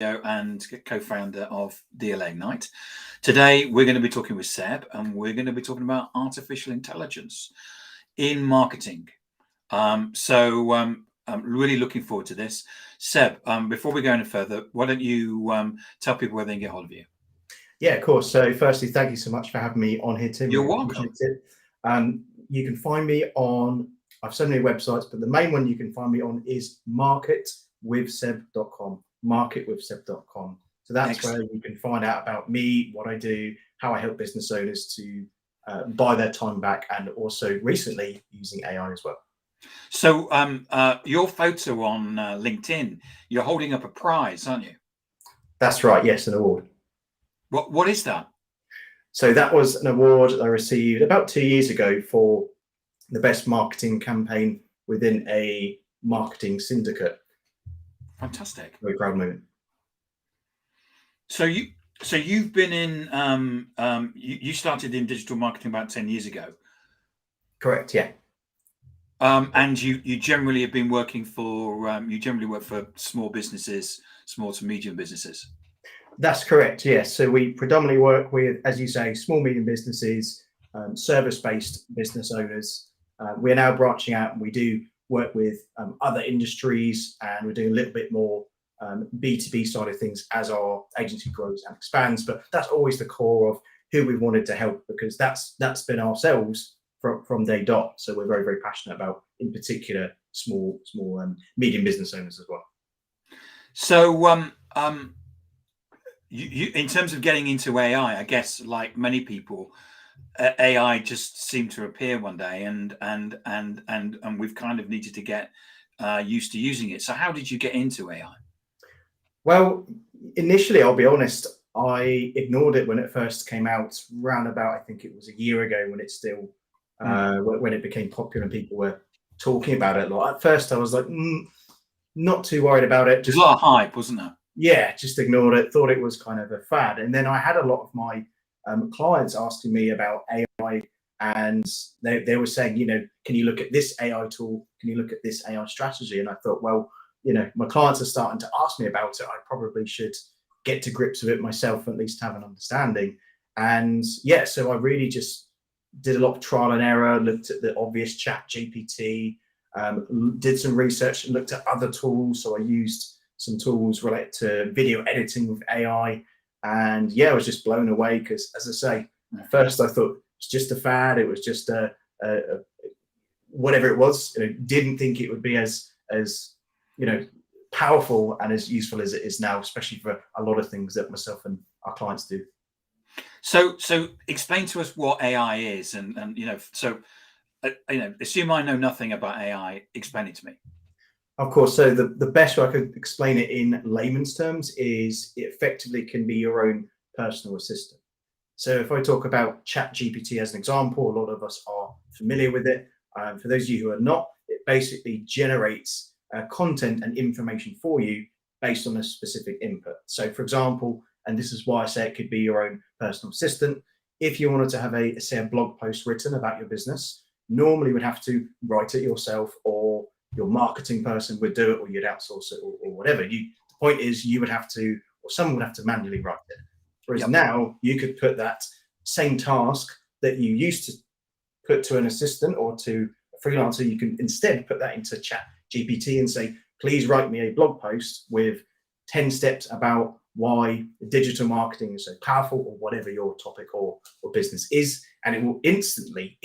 and co-founder of DLA Night. Today, we're going to be talking with Seb, and we're going to be talking about artificial intelligence in marketing. I'm really looking forward to this. Seb, before we go any further, why don't you tell people where they can get hold of you? Yeah, of course. So firstly, thank you so much for having me on here, Tim. You're welcome. You can find me on, I have so many websites, but the main one you can find me on is marketwithseb.com, marketwithseb.com. So that's where you can find out about me, what I do, how I help business owners to buy their time back, and also recently using AI as well. So your photo on LinkedIn, you're holding up a prize, aren't you? That's right. Yes, an award. What is that? So that was an award I received about 2 years ago for the best marketing campaign within a marketing syndicate. Fantastic. Very proud moment. So you've been in you started in digital marketing about 10 years ago. Correct. Yeah. And you generally have been working for you generally work for small businesses, small to medium businesses. That's correct. Yes. So we predominantly work with, as you say, small, medium businesses, service-based business owners. We're now branching out, and we do work with other industries, and we're doing a little bit more B2B side of things as our agency grows and expands. But that's always the core of who we wanted to help, because that's been ourselves from day dot. So we're very, very passionate about, in particular, small, medium business owners as well. So you in terms of getting into AI, I guess, like many people, AI just seemed to appear one day, and we've kind of needed to get used to using it. So how did you get into AI? Well, initially, I'll be honest, I ignored it when it first came out, around about, I think it was a year ago, when it still when it became popular and people were talking about it a lot. At first, I was like, not too worried about it. There's a lot of hype, wasn't there? Yeah, just ignored it, thought it was kind of a fad. And then I had a lot of my clients asking me about AI, and they were saying, can you look at this AI tool? Can you look at this AI strategy? And I thought, well, my clients are starting to ask me about it. I probably should get to grips with it myself, at least have an understanding. And yeah, so I really just did a lot of trial and error, looked at the obvious ChatGPT, did some research and looked at other tools. So I used some tools related to video editing with AI. And yeah, I was just blown away, because, as I say, at first I thought it was just a fad. It was just a whatever it was. Didn't think it would be as powerful and as useful as it is now, especially for a lot of things that myself and our clients do. So explain to us what AI is, and assume I know nothing about AI. Explain it to me. Of course. So the best way I could explain it in layman's terms is it effectively can be your own personal assistant. So if I talk about ChatGPT as an example, a lot of us are familiar with it. For those of you who are not, it basically generates content and information for you based on a specific input. So for example, and this is why I say it could be your own personal assistant, if you wanted to have a blog post written about your business, normally you would have to write it yourself, or your marketing person would do it, or you'd outsource it, or whatever. The point is, you would have to, or someone would have to manually write it. Whereas now you could put that same task that you used to put to an assistant or to a freelancer, you can instead put that into ChatGPT and say, please write me a blog post with 10 steps about why digital marketing is so powerful, or whatever your topic or business is, and it will instantly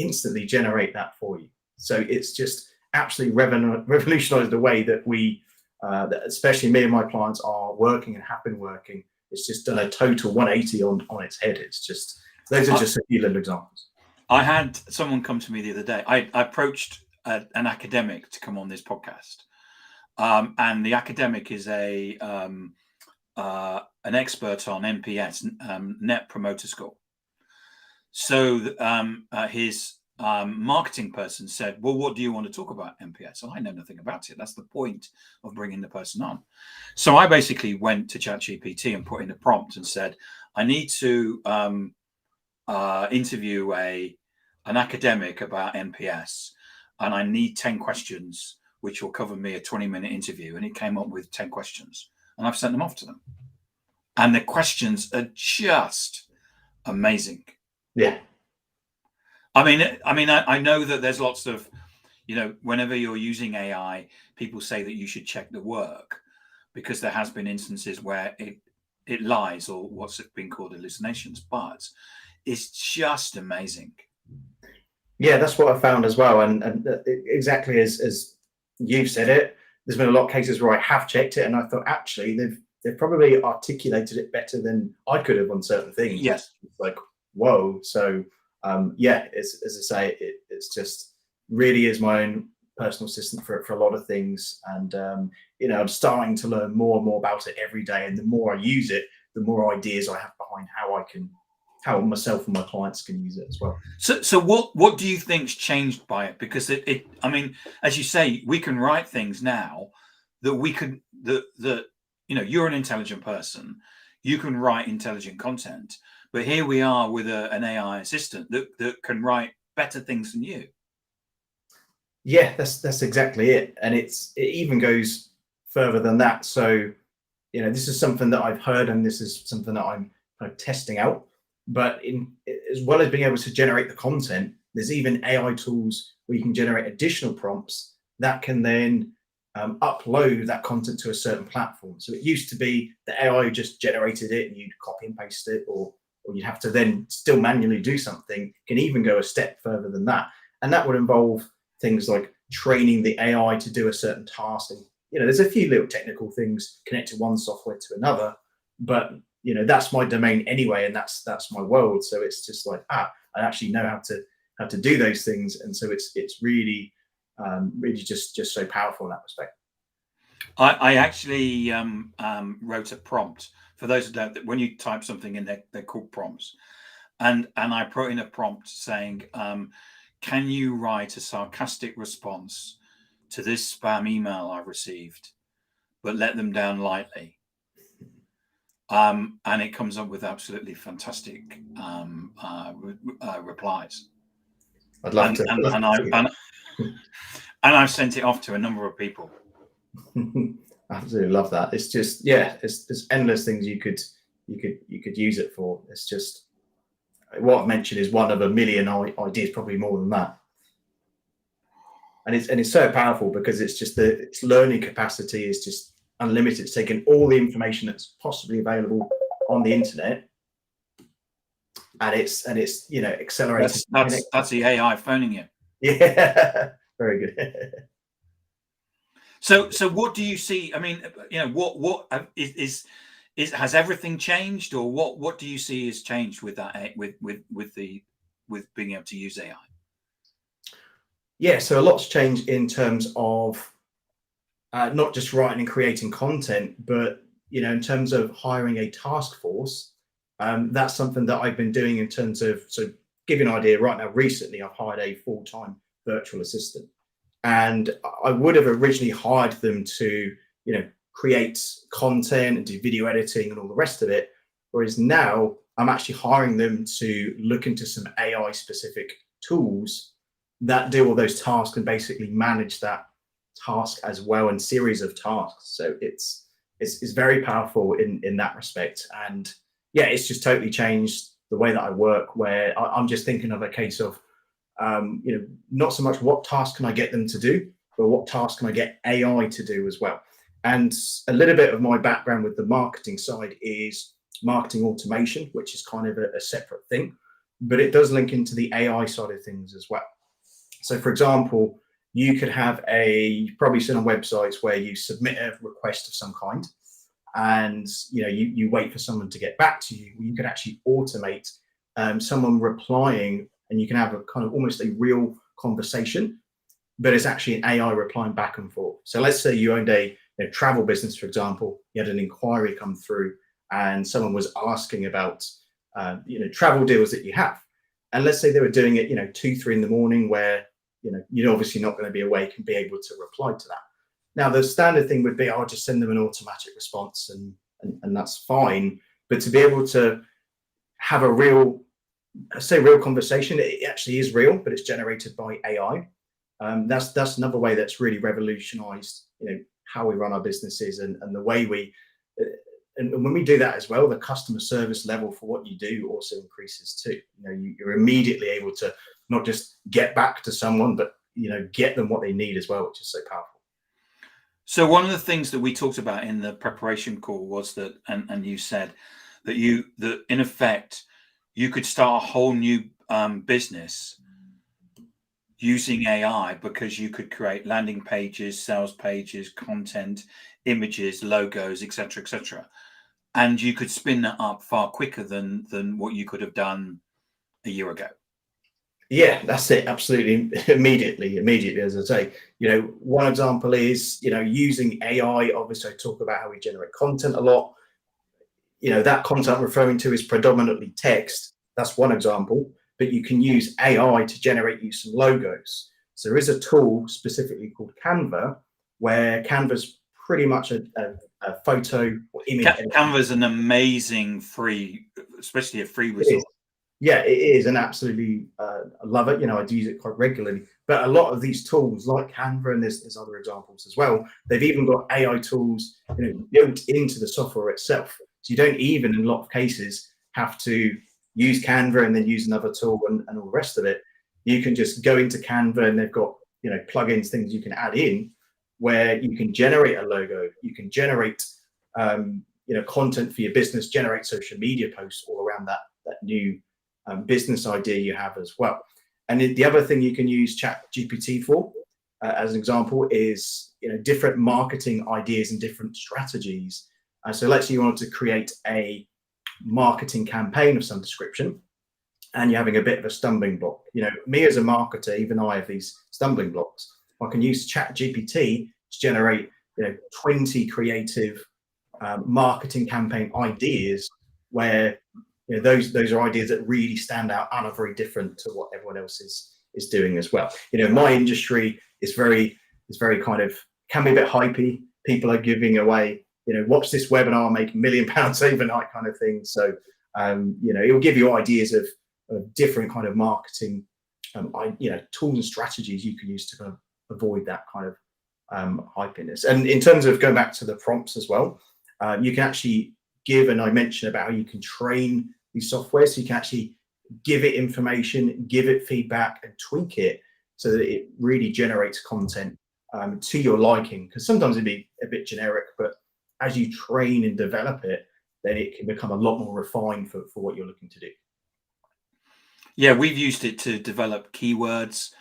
generate that for you. So it's just absolutely revolutionized the way that we, that especially me and my clients, are working and have been working. It's just done a total 180 on its head. It's just, those are just a few little examples. I had someone come to me the other day. I approached an academic to come on this podcast, and the academic is an expert on NPS, Net Promoter Score. So his marketing person said, well, what do you want to talk about NPS? So I know nothing about it. That's the point of bringing the person on. So I basically went to ChatGPT and put in a prompt and said, I need to interview an academic about NPS, and I need 10 questions, which will cover me a 20-minute interview. And it came up with 10 questions, and I've sent them off to them. and the questions are just amazing. Yeah. I know that there's lots of, whenever you're using AI, people say that you should check the work, because there has been instances where it lies, or what's been called hallucinations, but it's just amazing. Yeah, that's what I found as well. And exactly as you've said it, there's been a lot of cases where I have checked it and I thought actually they've probably articulated it better than I could have on certain things. Yes. It's like, whoa. So yeah, as I say, it's just really is my own personal assistant for a lot of things. And I'm starting to learn more and more about it every day. And the more I use it, the more ideas I have behind how myself and my clients can use it as well. So what do you think's changed by it? Because as you say, we can write things now that we could that you're an intelligent person, you can write intelligent content, but here we are with an AI assistant that can write better things than you. Yeah, that's exactly it, and it even goes further than that. So this is something that I've heard, and this is something that I'm kind of testing out. But as well as being able to generate the content, there's even AI tools where you can generate additional prompts that can then upload that content to a certain platform. So it used to be the AI just generated it and you'd copy and paste it, or you'd have to then still manually do something. It can even go a step further than that. And that would involve things like training the AI to do a certain task. And there's a few little technical things connecting one software to another, but that's my domain anyway, and that's my world. So it's just like I actually know how to do those things, and so it's really just so powerful in that respect. I actually wrote a prompt. For those who don't, when you type something in, they're called prompts, and I put in a prompt saying, can you write a sarcastic response to this spam email I've received, but let them down lightly? And it comes up with absolutely fantastic replies. I'd love to. And I've sent it off to a number of people. Absolutely love that. It's just, yeah, there's endless things you could use it for. It's just what I've mentioned is one of a million ideas, probably more than that. And it's so powerful because it's just its learning capacity is just unlimited. It's taking all the information that's possibly available on the internet, and it's accelerated. That's the AI phoning you. Yeah, very good. So what do you see? I mean, what is has everything changed, or what do you see has changed with that with being able to use AI? Yeah, so a lot's changed in terms of not just writing and creating content, but in terms of hiring a task force. That's something that I've been doing in terms of, so give you an idea, right now, recently I've hired a full-time virtual assistant. And I would have originally hired them to, create content and do video editing and all the rest of it. Whereas now I'm actually hiring them to look into some AI specific tools that do all those tasks and basically manage that task as well, and series of tasks. So it's very powerful in that respect. And yeah, it's just totally changed the way that I work, where I'm just thinking of a case of, not so much what task can I get them to do, but what task can I get AI to do as well. And a little bit of my background with the marketing side is marketing automation, which is kind of a separate thing, but it does link into the AI side of things as well. So for example, you could have you've probably seen on websites where you submit a request of some kind, and you wait for someone to get back to you. You could actually automate someone replying, and you can have a kind of almost a real conversation, but it's actually an AI replying back and forth. So let's say you owned a travel business, for example. You had an inquiry come through, and someone was asking about travel deals that you have, and let's say they were doing it 2-3 in the morning, where you're obviously not going to be awake and be able to reply to that. Now, the standard thing would be, I'll just send them an automatic response, and that's fine. But to be able to have a real conversation, it actually is real, but it's generated by AI. That's another way that's really revolutionized, how we run our businesses and the way we, and when we do that as well, the customer service level for what you do also increases too. You're immediately able to not just get back to someone, but get them what they need as well, which is so powerful. So one of the things that we talked about in the preparation call was that, and you said that in effect, you could start a whole new business using AI, because you could create landing pages, sales pages, content, images, logos, etc., and you could spin that up far quicker than what you could have done a year ago. Yeah, that's it. Absolutely. Immediately, as I say, one example is, using AI. Obviously, I talk about how we generate content a lot. That content I'm referring to is predominantly text. That's one example, but you can use AI to generate you some logos. So there is a tool specifically called Canva, where Canva's pretty much a photo or image. Canva's an amazing especially a free resource. Yeah, it is, and absolutely I love it. I do use it quite regularly. But a lot of these tools, like Canva, and there's other examples as well, they've even got AI tools built into the software itself. So you don't even, in a lot of cases, have to use Canva and then use another tool and all the rest of it. You can just go into Canva, and they've got plugins, things you can add in, where you can generate a logo, you can generate content for your business, generate social media posts all around that new business idea you have as well. And the other thing you can use ChatGPT for, as an example, is different marketing ideas and different strategies. So let's say you wanted to create a marketing campaign of some description, and you're having a bit of a stumbling block. Me as a marketer, even I have these stumbling blocks. I can use ChatGPT to generate 20 creative marketing campaign ideas, where those are ideas that really stand out and are very different to what everyone else is doing as well. My industry is very kind of, can be a bit hypey. People are giving away, watch this webinar, make £1 million overnight kind of thing. So it will give you ideas of different kind of marketing tools and strategies you can use to kind of avoid that kind of hypiness. And in terms of going back to the prompts as well, you can actually give, and I mentioned about how you can train these software, so you can actually give it information, give it feedback, and tweak it so that it really generates content to your liking. Because sometimes it'd be a bit generic, but as you train and develop it, then it can become a lot more refined for what you're looking to do. Yeah, we've used it to develop keywords.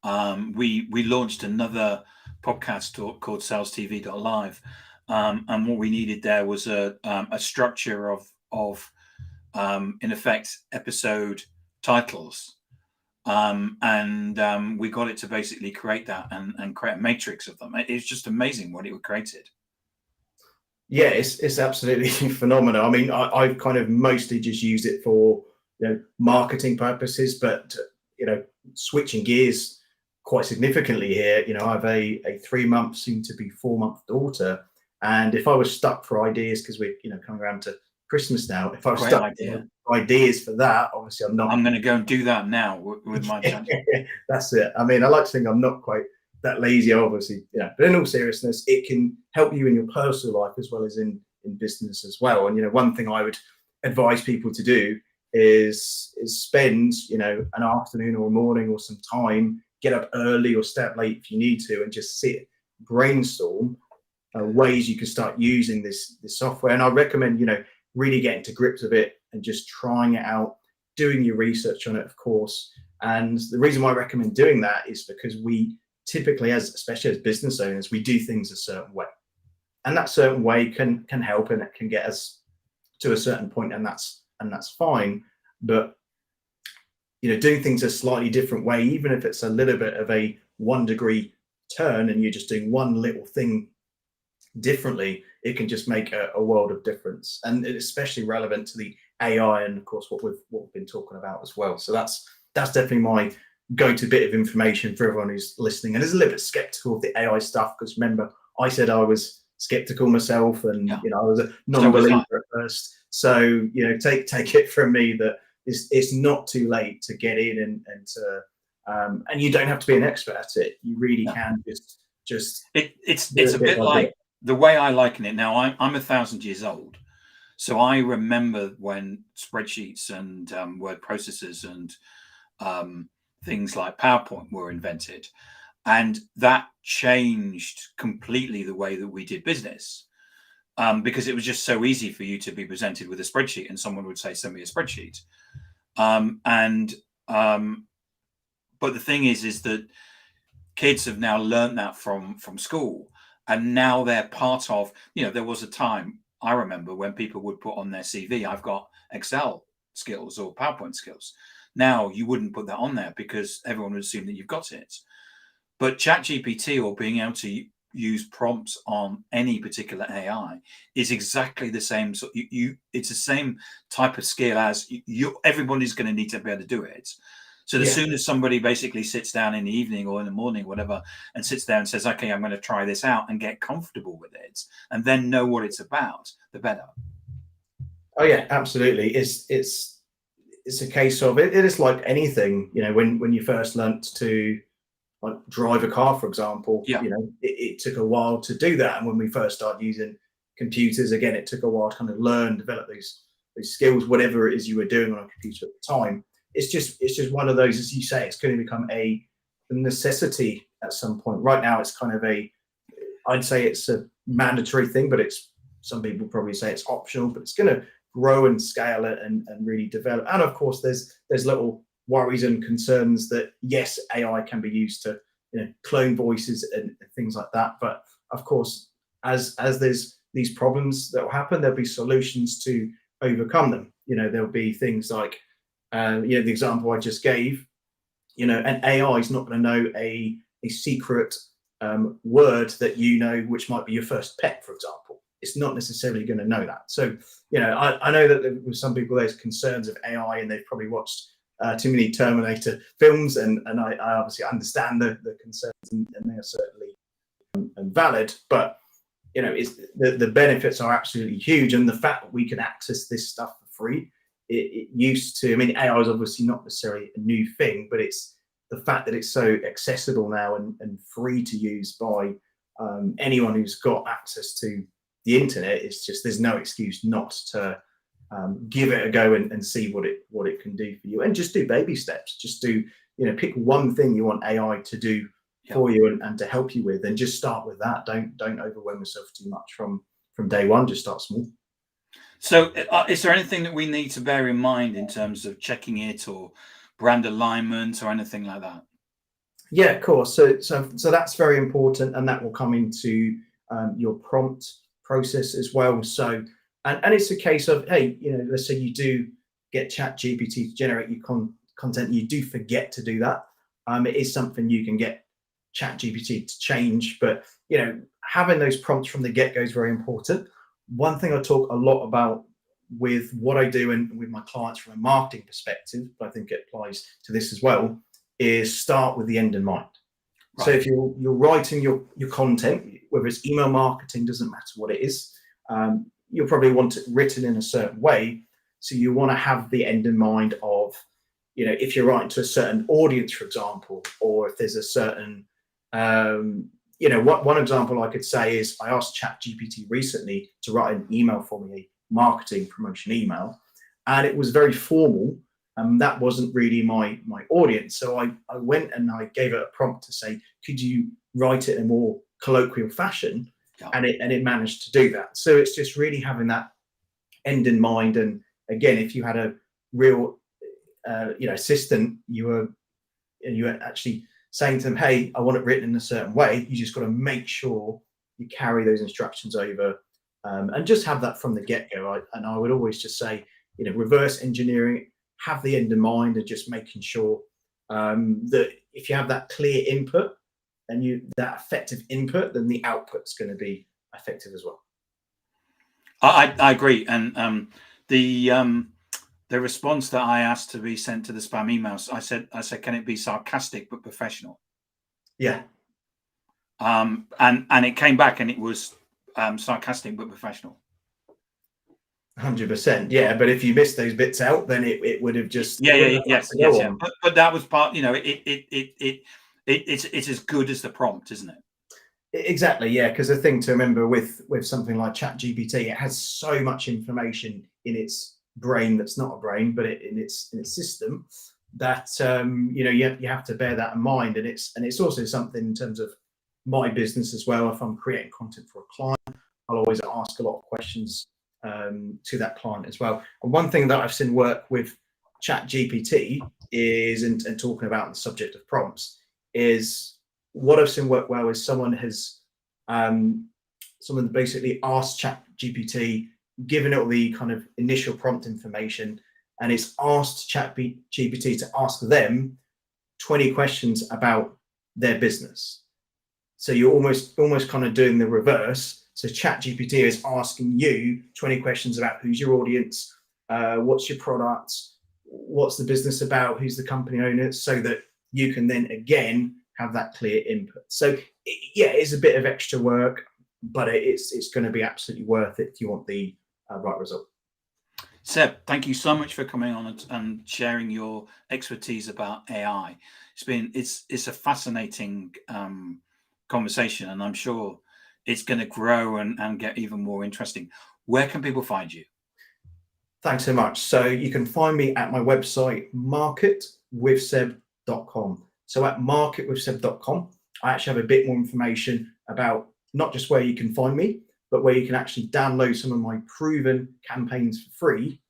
We launched another podcast called SalesTV.live. And what we needed there was a structure of in effect, episode titles. And we got it to basically create that and create a matrix of them. It's just amazing what it created. Yeah, it's absolutely phenomenal. I mean, I've kind of mostly just used it for marketing purposes, but switching gears quite significantly here. I have a 3-month, soon to be 4-month daughter. And if I was stuck for ideas, because we're coming around to Christmas now, if I was stuck for ideas for that, obviously I'm not. I'm going to go and do that now with my channel. That's it. I mean, I like to think I'm not quite that lazy, obviously. But in all seriousness, it can help you in your personal life as well as in business as well. And one thing I would advise people to do is spend an afternoon or a morning or some time, get up early or stay up late if you need to, and just sit, brainstorm ways you can start using this software. And I recommend really getting to grips with it and just trying it out, doing your research on it, of course. And the reason why I recommend doing that is because we typically, especially as business owners, we do things a certain way, and that certain way can help, and it can get us to a certain point, and that's fine. But doing things a slightly different way, even if it's a little bit of a 1-degree turn and you're just doing one little thing differently, it can just make a world of difference. And it's especially relevant to the AI and of course what we've been talking about as well. So that's definitely my go-to bit of information for everyone who's listening and is a little bit skeptical of the AI stuff, because remember, I said I was skeptical myself, and I was a non-believer at first. So take it from me that it's not too late to get in and you don't have to be an expert at it. You really can just it's a bit like the way I liken it now. I'm 1,000 years old, So I remember when spreadsheets and word processors and things like PowerPoint were invented, and that changed completely the way that we did business. Because it was just so easy for you to be presented with a spreadsheet, and someone would say, "Send me a spreadsheet." And but the thing is that kids have now learned that from school, and now they're part of. There was a time I remember when people would put on their CV, "I've got Excel skills or PowerPoint skills." Now you wouldn't put that on there because everyone would assume that you've got it. But ChatGPT, or being able to use prompts on any particular AI, is exactly the same. So it's the same type of skill as everybody's going to need to be able to do it. So as soon as somebody basically sits down in the evening or in the morning, whatever, and sits there and says, "Okay, I'm going to try this out," and get comfortable with it, and then know what it's about, the better. Oh yeah, absolutely. It's a case of it. It is like anything, when you first learnt to like drive a car, for example. Yeah. It took a while to do that, and when we first started using computers, again, it took a while to kind of learn, develop those skills, whatever it is you were doing on a computer at the time. It's just one of those, as you say, it's going to become a necessity at some point. Right now, it's kind of I'd say it's a mandatory thing, but some people probably say it's optional, but it's going to grow and scale it and really develop. And of course, there's little worries and concerns that yes, AI can be used to clone voices and things like that. But of course, as there's these problems that will happen, there'll be solutions to overcome them. There'll be things like the example I just gave. An AI is not going to know a secret word that which might be your first pet, for example. It's not necessarily going to know that. So I know that with some people there's concerns of AI, and they've probably watched too many Terminator films, and I obviously understand the concerns, and they are certainly valid. But it's, the benefits are absolutely huge, and the fact that we can access this stuff for free. It used to. I mean, AI is obviously not necessarily a new thing, but it's the fact that it's so accessible now and free to use by anyone who's got access to the internet. It's just there's no excuse not to give it a go and see what it can do for you, and just do baby steps. Just do pick one thing you want AI to do for you and to help you with, and just start with that. Don't overwhelm yourself too much from day one. Just start small. So is there anything that we need to bear in mind in terms of checking it, or brand alignment, or anything like that? Yeah, of course. So that's very important, and that will come into your prompt process as well. So and it's a case of, hey, let's say you do get ChatGPT to generate your content, you do forget to do that. It is something you can get ChatGPT to change, but having those prompts from the get-go is very important. One thing I talk a lot about with what I do and with my clients from a marketing perspective, but I think it applies to this as well, is start with the end in mind. Right. So if you're writing your content, whether it's email marketing, doesn't matter what it is, you'll probably want it written in a certain way. So you want to have the end in mind of, if you're writing to a certain audience, for example, or if there's a certain, one example I could say is I asked ChatGPT recently to write an email for me, a marketing promotion email, and it was very formal. That wasn't really my audience. So I went and I gave it a prompt to say, could you write it in a more colloquial fashion? Yeah. And it managed to do that. So it's just really having that end in mind. And again, if you had a real, assistant, you were actually saying to them, hey, I want it written in a certain way. You just got to make sure you carry those instructions over, and just have that from the get-go. And I would always just say, reverse engineering, have the end in mind, and just making sure that if you have that clear input and that effective input, then the output's going to be effective as well. I agree. And the response that I asked to be sent to the spam emails, I said, can it be sarcastic but professional? Yeah. And it came back and it was sarcastic but professional. 100%. Yeah, but if you missed those bits out, then it would have just yes. But that was part. It's as good as the prompt, isn't it? Exactly, yeah. Because the thing to remember with something like ChatGPT, it has so much information in its brain that's not a brain, but in its system that you have to bear that in mind. And it's also something in terms of my business as well. If I'm creating content for a client, I'll always ask a lot of questions to that client as well. And one thing that I've seen work with ChatGPT is, and talking about the subject of prompts, is what I've seen work well is someone basically asked ChatGPT, given it all the kind of initial prompt information, and it's asked ChatGPT to ask them 20 questions about their business. So you're almost kind of doing the reverse. So ChatGPT is asking you 20 questions about who's your audience, what's your product, what's the business about, who's the company owner, so that you can then again have that clear input. So yeah, it's a bit of extra work, but it's going to be absolutely worth it if you want the right result. Seb, thank you so much for coming on and sharing your expertise about AI. It's a fascinating conversation, and I'm sure it's going to grow and get even more interesting. Where can people find you? Thanks so much. So you can find me at my website, marketwithseb.com. So at marketwithseb.com, I actually have a bit more information about not just where you can find me, but where you can actually download some of my proven campaigns for free.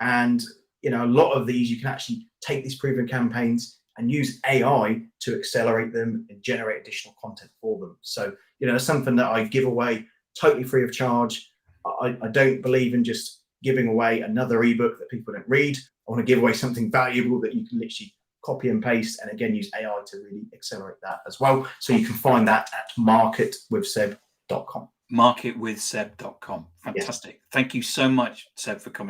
And a lot of these, you can actually take these proven campaigns and use AI to accelerate them and generate additional content for them. So, it's something that I give away totally free of charge. I don't believe in just giving away another ebook that people don't read. I want to give away something valuable that you can literally copy and paste, and again, use AI to really accelerate that as well. So you can find that at marketwithseb.com. Marketwithseb.com. Fantastic. Yes. Thank you so much, Seb, for coming.